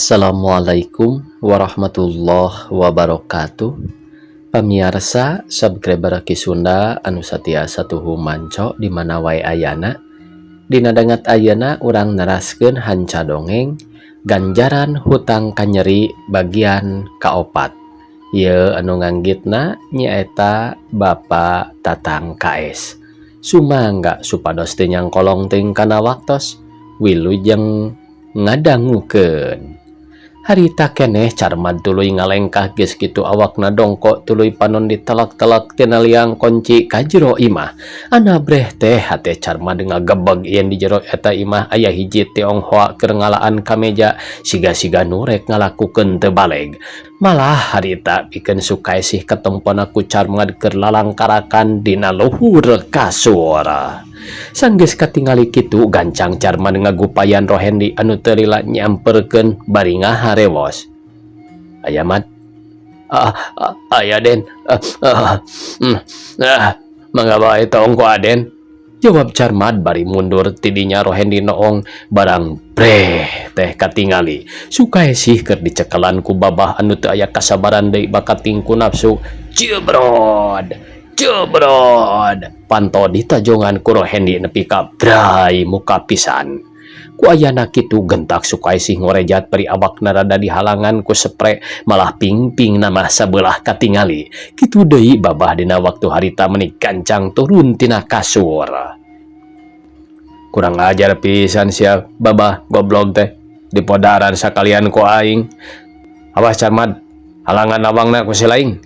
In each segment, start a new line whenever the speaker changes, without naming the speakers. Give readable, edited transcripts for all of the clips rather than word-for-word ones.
Assalamualaikum warahmatullahi wabarakatuh. Pamirsa subscriber Ki Sunda anu satiasa tuhu manco di mana wae ayana. Dina dangat ayeuna urang neraskeun hanca dongeng ganjaran hutang kanyeri bagian kaopat. Ieu anu nganggitna nyaeta Bapak Tatang KS. Sumangga supados teu nyangkolong teuing kana waktos wilujeng ngadangukeun. Harita keneh Carmad tuluy ngalengkah geus kitu awakna dongko tuluy panon ditelak-telak tina liang kunci ka jero imah. Anabreh teh hate Carmad ngagebeg yen di jero eta imah aya hiji Tionghoa keur ngalaan ka meja siga-siga nu rek ngalakukeun teu baleg. Malah harita pikeun Sukaesih ketempona ku Carmad keur lalangkarakan dina luhur kasur. Sanggeus katingali kitu gancang Carmad ngagupayan Rohendi anu teu lila nyamperkeun bari ngaharewos. "Aya Mad?" Aya Den." "Mangga bae tong ku Aden," jawab Carmad bari mundur tidinya Rohendi noong barang breh teh katingali Sukaesih keur dicekelan ku babah anu teu aya kasabaran deui bakat tingku nafsu. Jebrod panto ditajongan ku Rohendi nepi ka brai muka pisan. Ku ayana kitu gentak Sukaesih ngorejat bari awakna rada dihalangan ku spre malah ping-ping nama sabelah katingali. Kitu deui babah dina waktu harita menik gancang turun tina kasur. "Kurang ajar pisan sia babah goblok teh dipodaran sakalian ku aing. Awas Carmad, halangan awangna ku si laing,"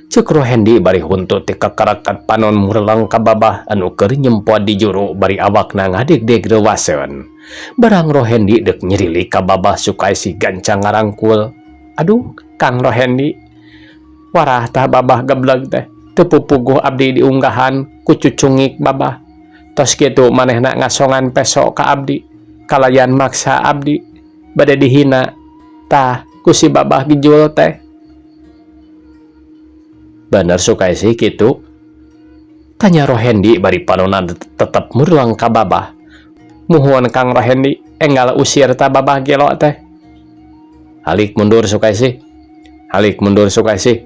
ceuk Rohendi bari huntut ti kakarakat panon murlang ka babah anu keur nyempot di juru bari awakna ngadeg-deg reuwaseun. Barang Rohendi deuk nyerilik ka babah Sukaesih gancang ngarangkul. "Aduh Kang Rohendi, warah tah babah gebleg teh teu pupuguh abdi diunggahan ku cucungik babah. Tos kitu manehna ngasongan peso ka abdi, kalayan maksa abdi bade dihina tah ku si babah gijul teh." "Bener Sukaesih kitu?" tanya Rohendi bari panonan tetep murlang ka babah. "Muhun Kang Rohendi, enggal usir ta babah gelo teh." "Halik mundur Sukaesih, halik mundur Sukaesih.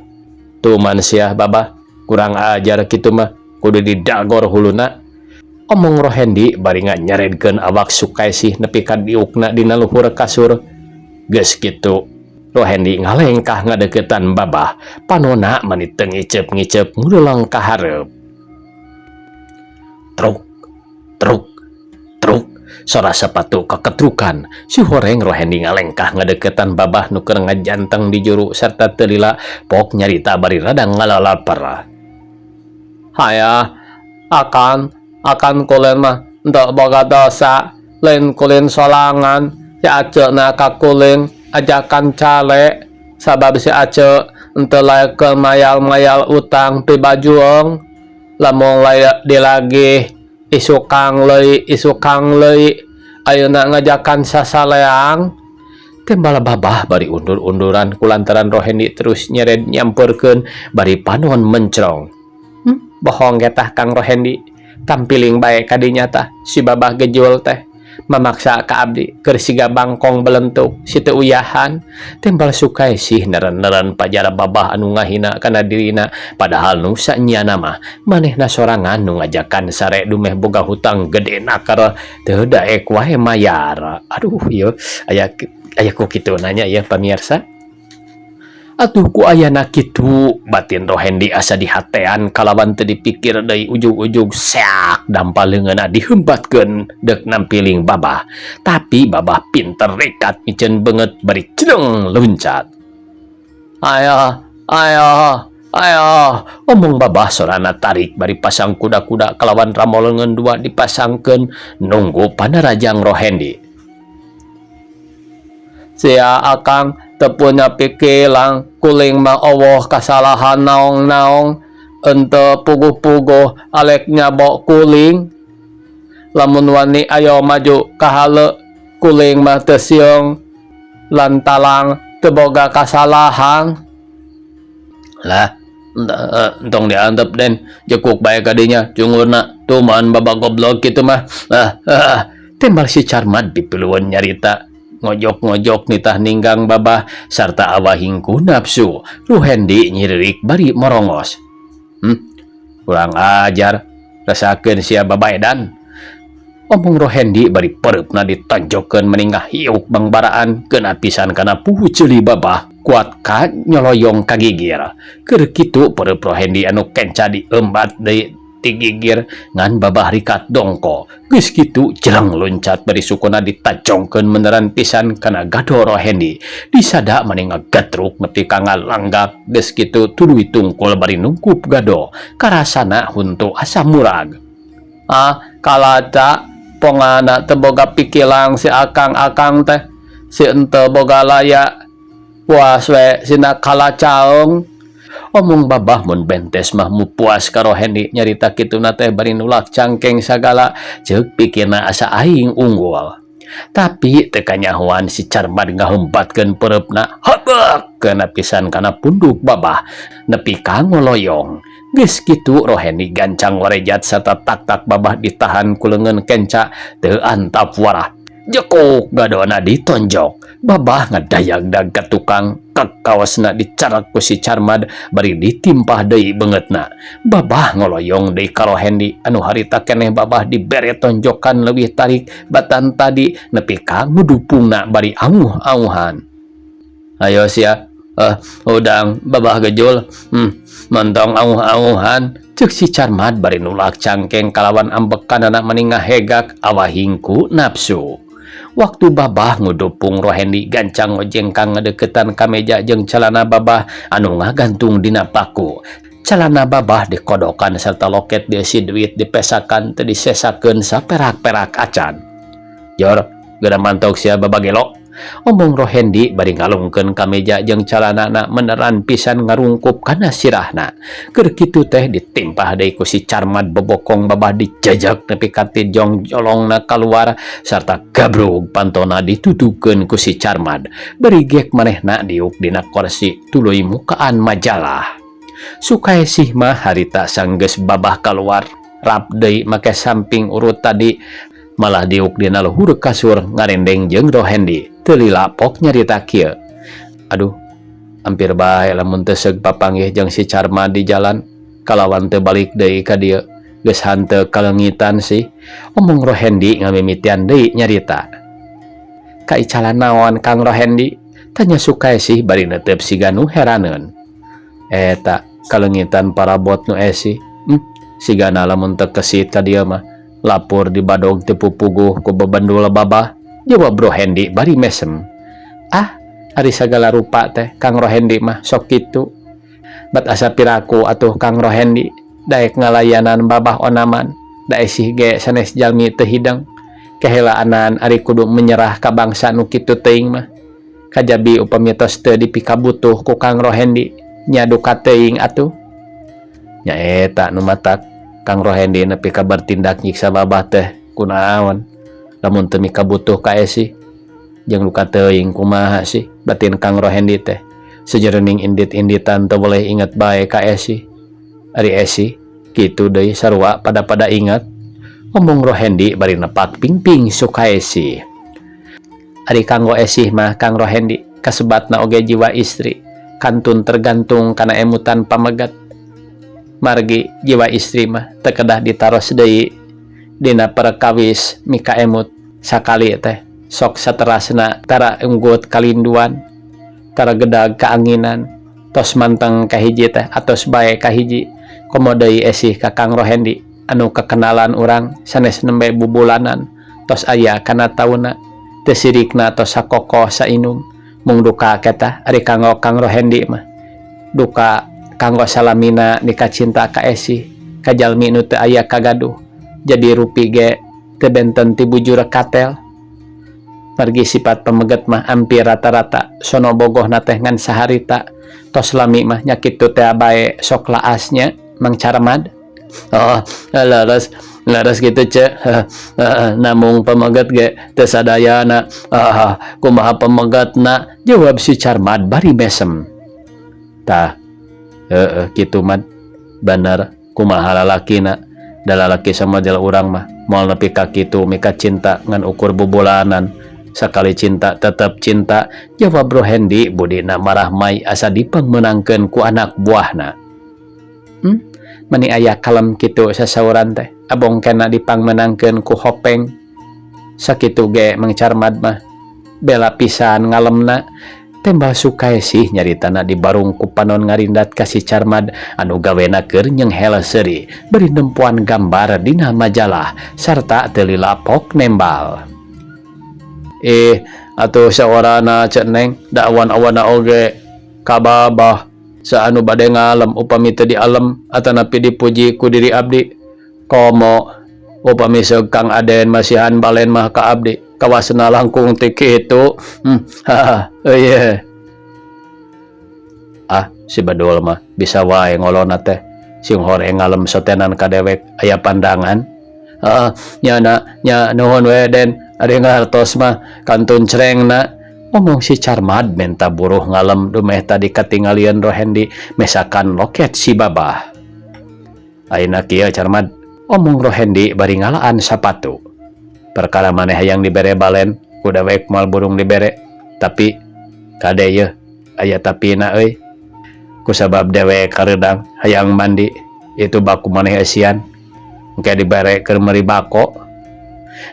Tuman sia babah, kurang ajar kitu mah kudu didagor huluna," omong Rohendi bari nyaredkeun awak Sukaesih nepi ka diukna dina luhur kasur. Geus kitu Rohendi ngalengkah ngadeuketan babah, panonna manit teu ngicep-ngicep ngulang ka hareup. Truk, truk, truk, sora sepatu kaketrukan. Si horeng Rohendi ngalengkah ngadeuketan babah nu keur ngajanteng di juru sarta teu lila pok nyarita bari rada ngalalaper. "Hayah, akan kulen mah teu boga dosa, lain kulen solangan, ya aceuna ka kulen ajakan cale, sabab si ace ente laekeun mayal-mayal utang pi bajueng, lamun dilagih isukang leui ayeuna ngajakan sasaleang." Tembal babah bari undur-unduran kulantaran Rohendi terus nyered nyamperkeun bari panon mencrong. "Bohong getah Kang Rohendi, tampiling bae kadinya tah si babah gejul teh memaksa ka abdi keur siga bangkong belentuk si teu uyahan." Tembal Sukaesih neren-neren pajara babah anu ngahina kana dirina, padahal nu sanyana mah manehna sorangan nu ngajakan sare dumeh boga hutang gedena keur teu daek wae mayar. Aduh ieu aya ku kitu nanya ya pamirsa. Atuh ku ayana kitu batin Rohendi asa dihatean kalawan teu dipikir deui ujug-ujug seak dampaleungeunna dihembatkeun deuk nampiling babah. Tapi babah pinter rekat miceun beungeut bari ceneng luncat. Ayah, omong babah sorana tarik bari pasang kuda-kuda kalawan ramoleungeun dua dipasangkeun nunggu panarajang Rohendi. "Sia akang teu punya pikiran, kuling mah eueuh kasalahan naong-naong, henteu puguh-puguh alek nyabok kuling. Lamun wani ayo maju ka halle, kuling mah teu sieung lantalang teu boga kasalahan." "Lah, entong diantep Den, jekuk bae kadinya cungurna, tuman babak goblok kitu mah." Tembal si Carmad pipiluan nyarita ngojok-ngojok nitah ninggang babah sarta awahingku nafsu. Rohendi nyiririk bari morongos. Kurang ajar, rasakeun sia babaedan. Omong Rohendi bari pereupna ditonjokkeun meningah hiuk bangbaraan keuna pisan kana puhu ceuli babah kuat ka nyoloyong ka gigir. Keur kitu pereup Rohendi anu kenca dieumbat deui ti gigir ngan babah rikat dongko. Geus kitu jeleng loncat bari sukuna ditajongkeun meneran pisan kana gado Rohendi. Disada maneh ngagetruk nepi ka ngalanggak. Geus kitu tuluy tungkul bari nungkup gado karasana huntu asa murag. Kalaca pongana teu boga pikilang si akang-akang teh, si ente boga layak puas we sina kalacaung. Omong babah mun bentes mah mu puas ka Rohendi nyarita kituna teh bari nulak cangkeng sagala ceuk pikirna asa aing unggul. Tapi teu kanyahoan si Carmad ngahembatkeun pereupna habak keuna pisan kana punduk babah nepi ka ngoloyong. Geus kitu Rohendi gancang warejat sarta tak-tak babah ditahan ku leungeun kenca teu antap warah. Jekuk gadona ditonjok. Babah ngadayagdag ka tukang kakaosna dicarak ku si Carmad bari ditimpah deui beungeutna. Babah ngoloyong deui ka Rohendi anu harita keneh babah dibere tonjokan leuwih tarik batan tadi nepi ka ngudupungna bari auh-auhan. Ayo sia, udang babah gejul, mentong auh-auhan, ceuk si Carmad bari nulak cangkeng kalawan ambekanana meningah hegak awahingku nafsu. Waktu babah ngudupung Rohendi gancang ngojengkang ngadeukeutan ka meja jeung calana babah anu ngagantung dina paku. Calana babah dikodokan serta loket dieusi duit dipesakan teu disesakeun saperak-perak acan. Jor, geura mantok sia babah gelo. Omong Rohendi bari ngalungkeun ka meja jeung calanana meneran pisan ngarungkup kana sirahna. Keur kitu teh ditimpah deui ku si Carmad bobokong babah dijajak nepi ka tijong jolongna kaluar sarta gabrug pantona ditutupkeun ku si Carmad. Berigek manehna diuk dina kursi tuluy mukaan majalah. Sukaesih mah harita sanggeus babah kaluar rap deui make samping urut tadi malah diuk dina luhur kasur ngarendeng jeung Rohendi. Teu lila pok nyarita kieu. Aduh, hampir bae lamun teu seug papanggih jeung si Carmad di jalan kalawan teu balik deui ka dieu. Geus hanteu kalengitan sih. Omong Rohendi ngamimitian deui nyarita. Ka icalan naon Kang Rohendi? Tanya Sukaesih bari neuteup siga nu heraneun. Eta kalengitan parabot nu esi. Sigana lamun teu kesit ka dieu mah lapur di badog teu pupuguh ku bebendul babah. Jawab Rohendi bari mesem. Ari sagala rupa teh Kang Rohendi mah sok kitu. Bat asa piraku atuh Kang Rohendi daek ngalayanan babah onaman. Da esih ge sanes jalmi teu hideng. Kehelaanan ari kudu menyerah ka bangsa nu kitu teuing mah. Kajabi upami tos teu dipikabutuh ku Kang Rohendi nya duka teuing atuh. Nya eta nu matak Kang Rohendi nepi ka bertindak nyiksa babah teh kunaon? Lamun teu mikabutuh ka esi jeung luka teuing kumaha sih batin Kang Rohendi teh sajeurening indit-inditan teu boleh inget bae ka esi. Ari esi kitu deui sarua pada ingat. Omong Rohendi bari nepak pingping Sukaesih. Ari kanggo esih mah Kang Rohendi kasebatna oge jiwa istri kantun tergantung kana emutan pamegat. Margi jiwa istri mah teu kedah ditaros deui dina perkawis mika emut sakali teh sok saterasna tara unggut kalinduan tara gedag kaanginan tos manteng kahiji teh atos bae kahiji komo deui esih ka Kang Rohendi anu kekenalan urang sanes nembe bubulanan tos aya kana tauna teu sirikna tos sakokoh sainum mung duka ketah ari kanggo Kang Rohendi mah duka kanggo salamina nika cinta ka esih ka jalmi nu teu aya kagaduh jadi rupi ge teu benten ti bujur katel. Margi sifat pameget mah hampir rata-rata sono bogohna teh ngan saharita tos lami mah nya kitu teh bae sok laasnya Mang Carmad. Leres gitu ce. Namung pameget ge teu sadayana. Kumaha pamegetna? Jawab si Carmad bari mesem. Tah, kitu mad bener kumaha lalakina. Da lalaki sama jel urang mah moal nepi ka kitu mika cinta ngan ukur bubulanan Sakali cinta tetap cinta, jawab Rohendi. Budina marah Mai asa dipangmenangkeun ku anak buahna. Mani aya kalem kitu sasauran teh, abong kena dipangmenangkeun ku Hopeng. Sakitu ge Mang Carmad mah bela pisan ngalemna. Tembal Sukaesih nyaritana di barung ku panon ngarindat ka si Carmad anu gawena keur nyenghel seuri beri nempuan gambar dina majalah sarta teu lila pok nembal. Atuh sawarana ceneng dakwan-awana oge kababah saanu bade ngalem upami teu di alem atanapi dipuji ku diri abdi. Komo upami seug Kang Aden masihan balen mah ka abdi kawasna langkung ti kitu. Si Badul mah bisa wae ngolona teh sing horeng ngalem sotenan ka dewek aya pandangan. Nya nuhun we Den, ari ngartos mah kantun cerengna. Omong si Carmad menta buruh ngalem dumeh tadi katinggalian Rohendi mesakan loket si Babah. Ayeuna kieu Carmad, omong Rohendi bari ngalaan sapatu. Perkara maneh hayang dibere balen ku dewek moal burung dibere, tapi kade yeuh aya tapina euy. Kusabab dewek kareudang hayang mandi itu baku maneh esian engke dibere keur meuri bako.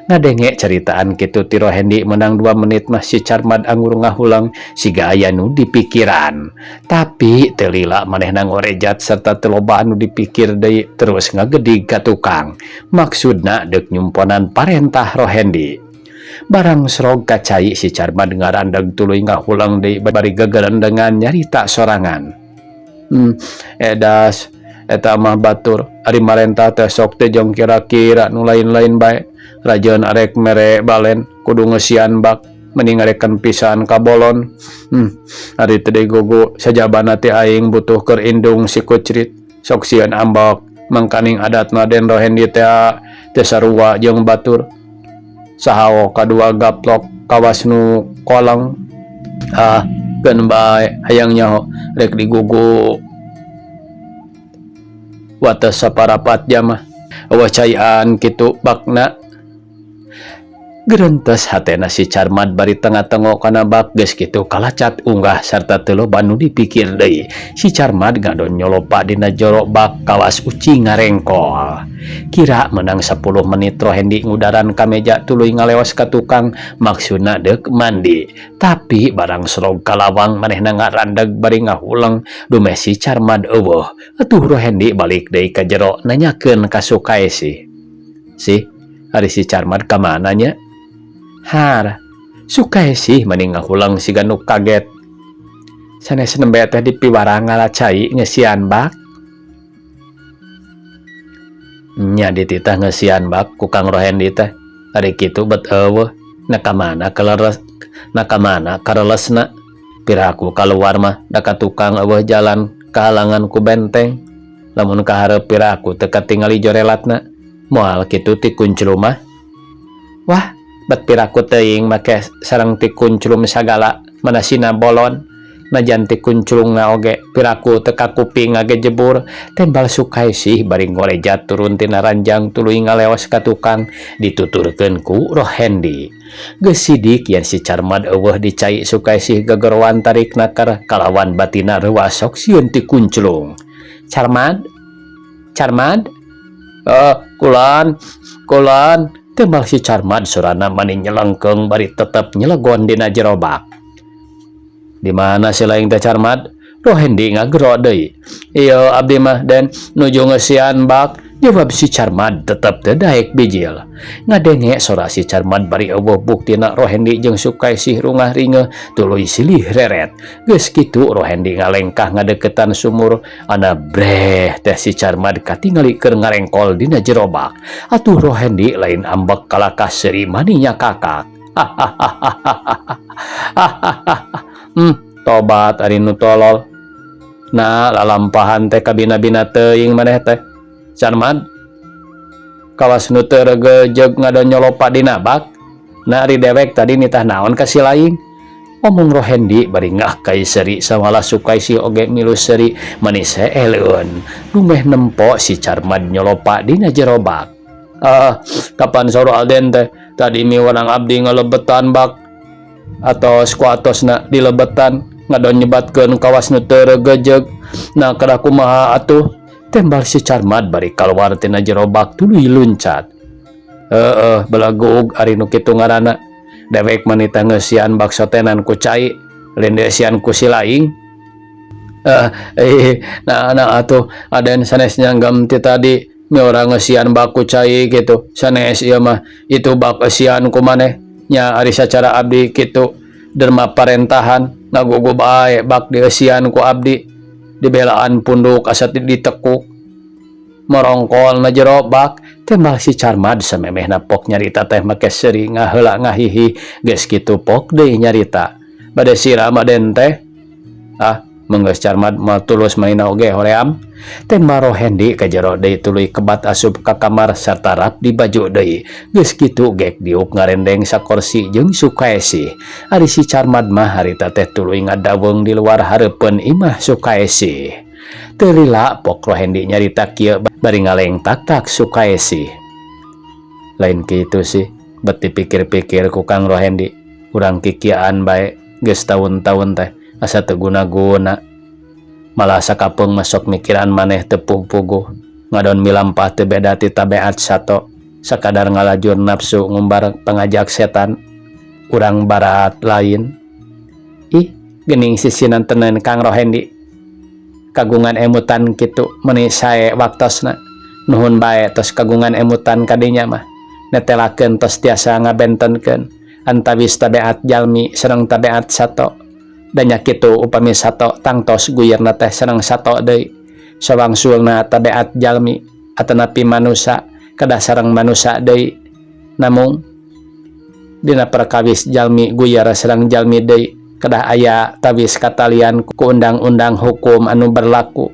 Ngadenge ceritaan kitu ti Rohendi menang 2 menit mah si Carmad anggur ngahulang siga aya nu dipikiran, tapi teu lila manehna ngorejat sarta teu loba anu dipikir deui terus ngagedig ka tukang. Maksudna deuk nyumponan parentah Rohendi. Barang serog kacai si Carmad ngarandeg tuluy ngahulang deui bari gegeran dengan nyarita sorangan. Edas eta mah batur ari marentah teh sok teh jong kira-kira nu lain-lain bae. Rajeun arek mere balen kudu ngeusian bak mending arekan pisan ka bolon. Ari teh deui gogo sajabana teh aing butuh keur indung si Kucrit sok sieun ambak mangkaning adatna Den Rohendi teh sarua jeung batur. Sahawa kadua gaplok kawas nu koleng. Keun bae hayang nyaho rek digugu wates saparapat jam mah eueuh caian kitu bakna. Gerentes hatena si Carmad bari tengah-tengok kana bak geus kitu kalacat unggah sarta teu loba nu dipikir deui. Si Carmad ngadon nyolopa dina jero bak kawas uci ngarengkol. Kira menang 10 menit Rohendi ngudaran ka meja tuluy ngaleos ka tukang maksudna deuk mandi. Tapi barang serog kalawang manehna ngarandeg bari ngahulang dumeh si Carmad eueuh. Atuh Rohendi balik deui ka jero nanyakeun ka Sukaesih. Ari si Carmad ka mana nya? Sukaesih mending ngahulang siga nu kaget. Sanes nembe teh dipiwarang ngalacai ngeusian bak. Nya dititah ngeusian bak ku Kang Rohendi teh. Ari kitu bet eueuh nakamana karelesna. Piraku kaluar mah da ka tukang eueuh jalan kahalangan ku benteng. Lamun kahareup piraku teu katingali jorelatna. Moal kitu ti kunclum mah. Wah, bet piraku teuing make sareng ti kunclum sagala manasina bolon. Najan ti kunclungna oge piraku teu kakuping ngagejebur. Tembal Sukaesih bari ngorejat turun tina ranjang tuluy ngaleos ka tukang dituturkeun ku Rohendi. Geus sidik yen si Carmad eueuh dicai Sukaesih gegerowan tarikna kalawan batina reuas sok sieun ti kunclung. Carmad? Kulan. Tembal si Carmad surana mani nyelengkeung bari tetep nyelegon dina jero bak. Di mana si laing teh Carmad? Rohendi ngagero deui. Ieu abdi mah Den nuju ngeusian bak. Jawab si Carmad tetep teu daek bijil. Ngadenge sora si Carmad bari eueuh buktina Rohendi jeung Sukaesih rungah ringeuh tuluy silih reret. Geus kitu Rohendi ngalengkah ngadeukeutan sumur. Ana breh teh si Carmad katingali keur ngarengkol dina jero bak. Atuh Rohendi lain ambek kalakah seuri maninya kakak. Tobat ari nu tolol. Nah lalampahan teh kabina-bina teuing maneh teh. Carmad kawas nu teu regejeg ngadon nyolopa dina bak. Na ari dewek tadi nitah naon ka si laing? Omong Rohendi bari ngah kai seuri samala Sukaesih oge milu seuri manis heeleun. Dumeh nempo si Carmad nyolopa dina jero bak. Kapan soro Alden teh? Tadi miwarang abdi ngalebetan bak atau skuatosna dilebetan ngadon nyebatkeun kawas nu teu regejeg. Nah kada kumaha atuh tembal si Carmad bari kaluar tina jero bak tuluy luncat. Belagug ari nu kitu ngaranna. Dewek manita ngeusian bakso tenan ku cai lain deusian ku si laing. Nah atuh aden sanes nyanggam ti tadi mi orang ngeusian bak ku cai gitu. Sanes ieu mah itu bak eusian ku maneh nya ari sacara abdi kitu derma parentahan ngagugu bae bak dieusian ku abdi dibelaan punduk asa ditekuk morongkol na jero bak. Tembal si Carmad samemehna pok nyarita teh make seuri ngaheula ngahihi geus kitu pok deui nyarita bade siram aden teh menggeus Carmad moal tulus maina oge hoream. Tembal Rohendi ka jero deui tuluy kebat asup ka kamar sarta rap di baju deui geus kitu gek diuk ngarendeng sakursi jeung Sukaesi. Ari si Carmad mah harita teh tuluy ngadaweung di luar hareupeun imah Sukaesi. Teu lila pok Rohendi nyarita kieu bari ngalengtak-tak Sukaesi. Lain kitu sih bet dipikir-pikir ku Kang Rohendi urang kikiaan bae geus taun-taun teh asa teu guna-guna. Malah sakapeung masuk mikiran maneh teu puguh ngadon milampah teu beda ti tabeat sato sakadar ngalajur nafsu ngumbar pangajak setan urang barat lain. Geuning sisinan tenen Kang Rohendi kagungan emutan kitu meuni sae waktosna nuhun bae tos kagungan emutan kadinya mah netelakeun tos tiasa ngabentenkeun antawis tabeat jalmi sareng tabeat sato. Danya kitu upami sato tangtos guyerna teh sareng sato deui sawangsulna tabeat jalmi atanapi manusa kada sareng manusa deui. Namung dina perkawis jalmi guyer sareng jalmi deui kedah aya tawis katalian ku undang-undang hukum anu berlaku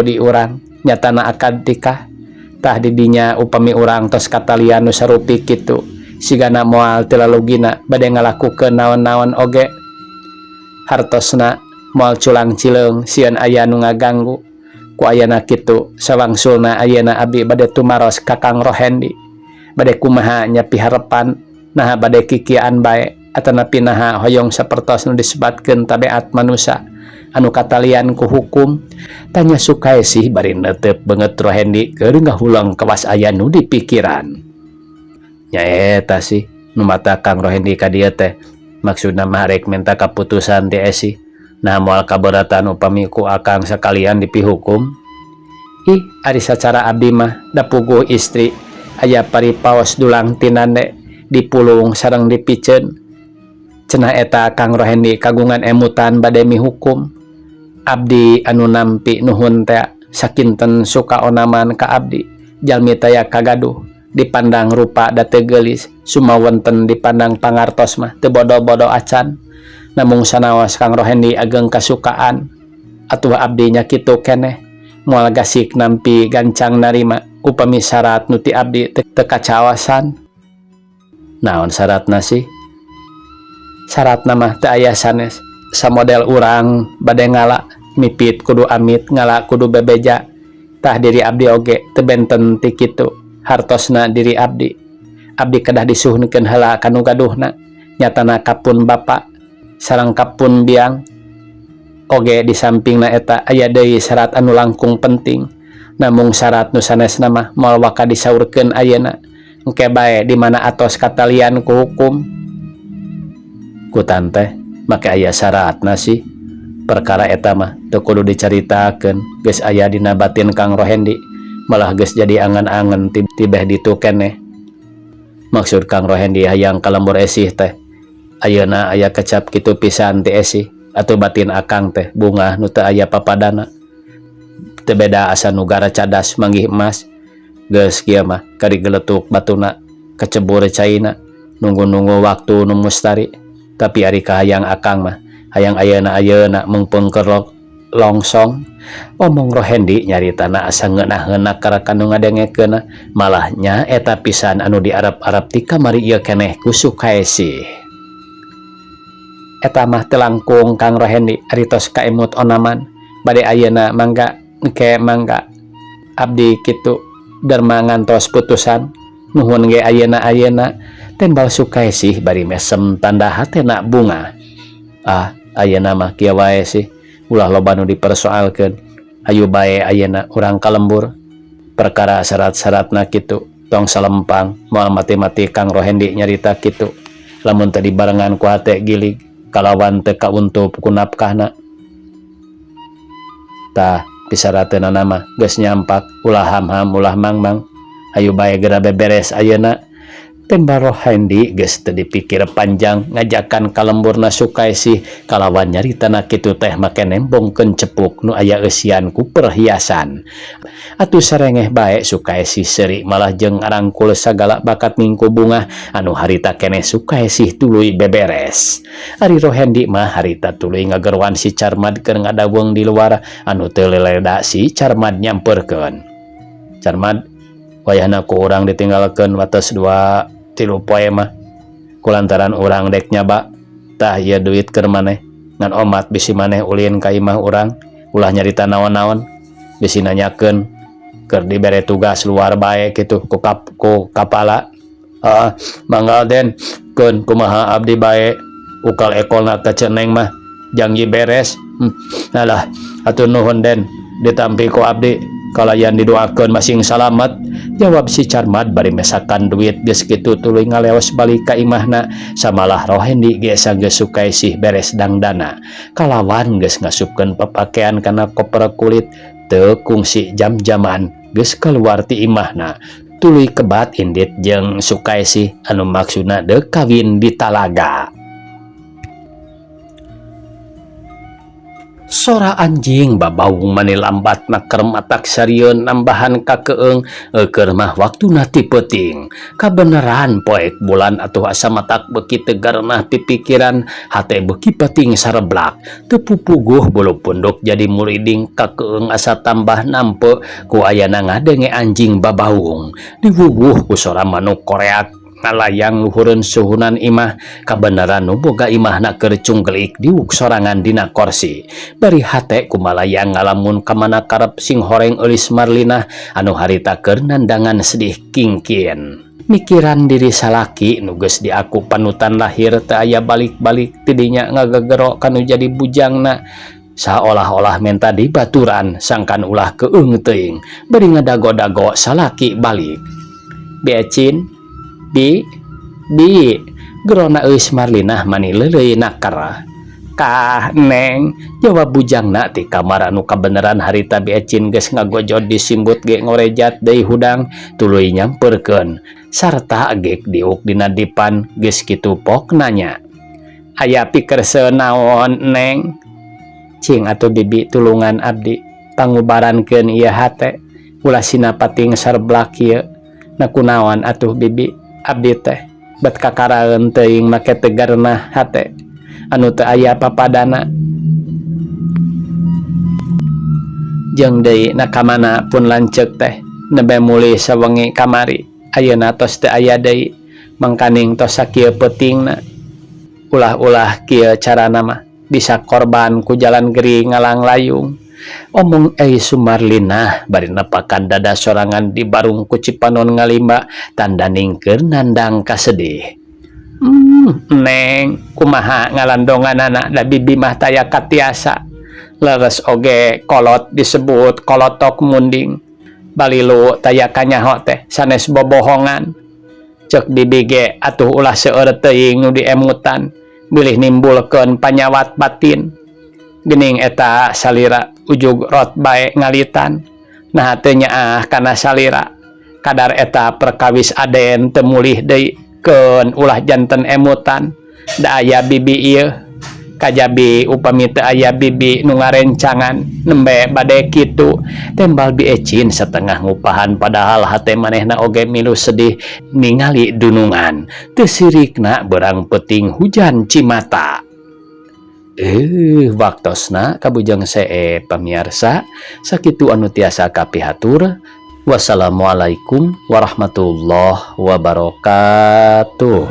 di urang nyatana akad nikah tah didinya upami urang tos katalian nu sarupi kitu sigana moal tilalugina bade ngalakukeun naon-naon oge hartosna moal culang cileung sieun aya nu ngaganggu. Ku ayana kitu sawangsulna ayeuna abdi bade tumaros ka Kang Rohendi bade kumaha nya piharepan naha bade kikian bae atanapi naha hoyong sapertos nu disebatkeun tabeat manusia anu katalian ku hukum. Tanya Sukaesi bari neuteup beungeut Rohendi keur ngahulang kawas aya nu dipikiran. Nya eta sih nu mata Kang Rohendi ka dieu teh maksudna mah rek minta kaputusan ti Esi nah moal kaberatan upami ku akang sakalian dipihukum. Ari sacara abdi mah da puguh istri aya paripaos dulang tinande dipulung sareng dipiceun. Cenah eta Kang Rohendi kagungan emutan bade mihukum. Abdi anu nampi nuhun teh sakinten suka onaman ka abdi jalmi taya kagaduh dipandang rupa da teu geulis sumawenten dipandang pangartos mah teu bodo-bodo acan. Namung sanaos Kang Rohendi ageng kasukaan atuh abdi nya kitu keneh moal gasik nampi gancang narima upami syarat nu ti abdi teu kacaosan. Naon syaratna sih? Syaratna mah teu aya sanes samodel urang bade ngala mipit kudu amit ngala kudu bebeja tah diri abdi oge teu benten ti kitu hartosna diri abdi kedah disuhunkeun heula kanu gaduhna nyatana kapun bapa sareng kapun biang oge di sampingna eta aya deui syarat anu langkung penting. Namung syarat nu sanesna mah moal waka disaurkeun ayeuna engke bae di mana atos katalian ku hukum. Kutan teh make aya syaratna sih perkara eta mah teu kudu dicaritakeun geus aya dina batin Kang Rohendi malah geus jadi angan-angan tibeh ditu keneh. Maksud Kang Rohendi hayang kalembur Esih teh ayeuna aya kecap kitu pisan ti Esih atuh batin akang teh bunga nu teu aya papadana teu beda asa nu gara cadas manggih emas geus kieu mah karigeletuk batuna kecebur caina nunggu-nunggu waktu nu mustari. Tapi ari kahayang akang mah hayang ayeuna mengpeung keur longsong. Omong Rohendi nyaritana asa ngeunah-ngeunah karakan nu ngadengekeunna malah nya eta pisan anu diarep-arep ti kamari ieu keneh ku Sukaesi. Eta mah teu langkung Kang Rohendi ari tos kaemut onaman bade ayeuna mangga engke mangga abdi kitu derma ngantos putusan nuhun ge ayeuna tembal Sukaesih bari mesem tanda hatena bunga. Ayeuna mah kieu wae sih ulah loba nu dipersoalkeun. Hayu bae ayeuna urang kalembur perkara syarat-syaratna kitu tong salempang. Moal mati-mati Kang Rohendi nyarita kitu lamun teu dibarengan ku hate gilig kalawan teu kauntup ku nafkahna. Tah pisarateuna nama geus nyampak ulah ham-ham ulah mangmang. Hayu bae geura beberes ayeuna. Tembal Rohendi geus teu dipikir panjang ngajakan kalemburna Sukaesih kalawan nyaritana kitu teh make nembongkeun cepuk nu aya eusian ku perhiasan. Atuh sarengeh bae Sukaesih seuri malah jeung arangkul sagala bakat mingku bunga anu harita keneh Sukaesih tuluy beberes. Ari Rohendi mah harita tuluy ngagerwan si Carmad keur ngadawung di luar anu teu leleda si Carmad nyamperkeun. Carmad, wayahna ku urang ditinggalkeun wates 2-3 poe mah kulantaran urang dek nyaba. Tah ieu duit keur maneh ngan omat bisi maneh ulin ka imah urang ulah nyarita naon-naon bisi nanyakeun keur dibere tugas luar bae kitu ku kapala. Manggal Den, keun kumaha abdi bae ukal ekolna teh ceneng mah jang beres. Alah atuh nuhun Den, ditampi ku abdi kalayan didoakeun masing salamet, jawab si Carmad bari mesakan duit geus kitu tuluy ngaleos balik ka imahna. Samalah Rohendi ge geus Sukaesih beres dangdana kalawan geus ngasupkeun papakean kana koper kulit teu kungsi jam-jaman geus keluar ti imahna tuluy kebat indit jeung Sukaesih anu maksudna deuk kawin di talaga. Sora anjing babaung manilambat keur matak sarieun nambahan ka keung keur mah waktuna ti peuting. Kabeneran poek bulan atuh asa matak beuki tegarna ti pikiran hate beuki peuting sareblak teu pupuguh bulu punduk jadi muriding ka keung asa tambah nampe ku ayana ngadenge anjing babaung diwuwuh ku sora manuk koreak ngalayang luhureun suhunan imah. Kabeneran nu boga imahna keur cunggelik diuk sorangan dina kursi bari hate kumalayang ngalamun kamana karep sing horeng eulis Marlina anu harita keur nandangan sedih kingkin. Mikiran diri salaki nu geus diaku panutan lahir teu aya balik-balik tidinya ngagegero kanu jadi bujangna saolah-olah menta dibaturan sangkan ulah keung teuing bari ngadago-dago salaki balik. Becin Bi gerona eus Marlina mani leuleuy nakar. Kah Neng, jawab bujangna ti kamar anu kabeneran harita Becin geus ngagojod disimbut ge ngorejat deui hudang tuluy nyamperkeun sarta gek diuk dina dipan geus kitu pok nanya. Aya pikerseun naon Neng? Cing atuh bibi tulungan abdi pangubarankeun ieu hate ulah sina pating sarblak ieu. Na kunaon atuh bibi? Abdi teh bet kakaraeun teuing make tegarna hate anu teu aya papadana. Jeung deui na kamana pun lanceuk teh nebe muli sawengi kamari ayeuna tos teu aya deui mangkaning tos sakieu peutingna. Ulah-ulah kieu carana mah bisa korban ku jalan geri ngalang layung. Omong Sumarlina bari nepakan dada sorangan di barung ku Cipanon ngalimba tanda ningkeur nandang kasedih. Neng, kumaha ngalandonganana da bibi mah taya katiasa. Leres oge kolot disebut kolotok munding. Balilu taya kanyaho teh sanes bobohongan. Cek bibi ge atuh ulah seueur teuing nu diemutan bilih nimbulkeun panyawat batin. Gening eta salira ujug rot bae ngalitan nah teu nyaah kana salira kadar eta perkawis aden teu mulih deui keun ulah janten emutan da aya bibi ieu kajabi upami teu aya bibi nu ngarencangan nembe bade kitu. Tembal Becin setengah ngupahan padahal hate manehna oge milu sedih ningali dunungan teu sirikna berang peuting hujan cimata. Waktosna kabujang see pamirsa sakitu anu tiasa kapihatur. Wassalamualaikum warahmatullahi wabarakatuh.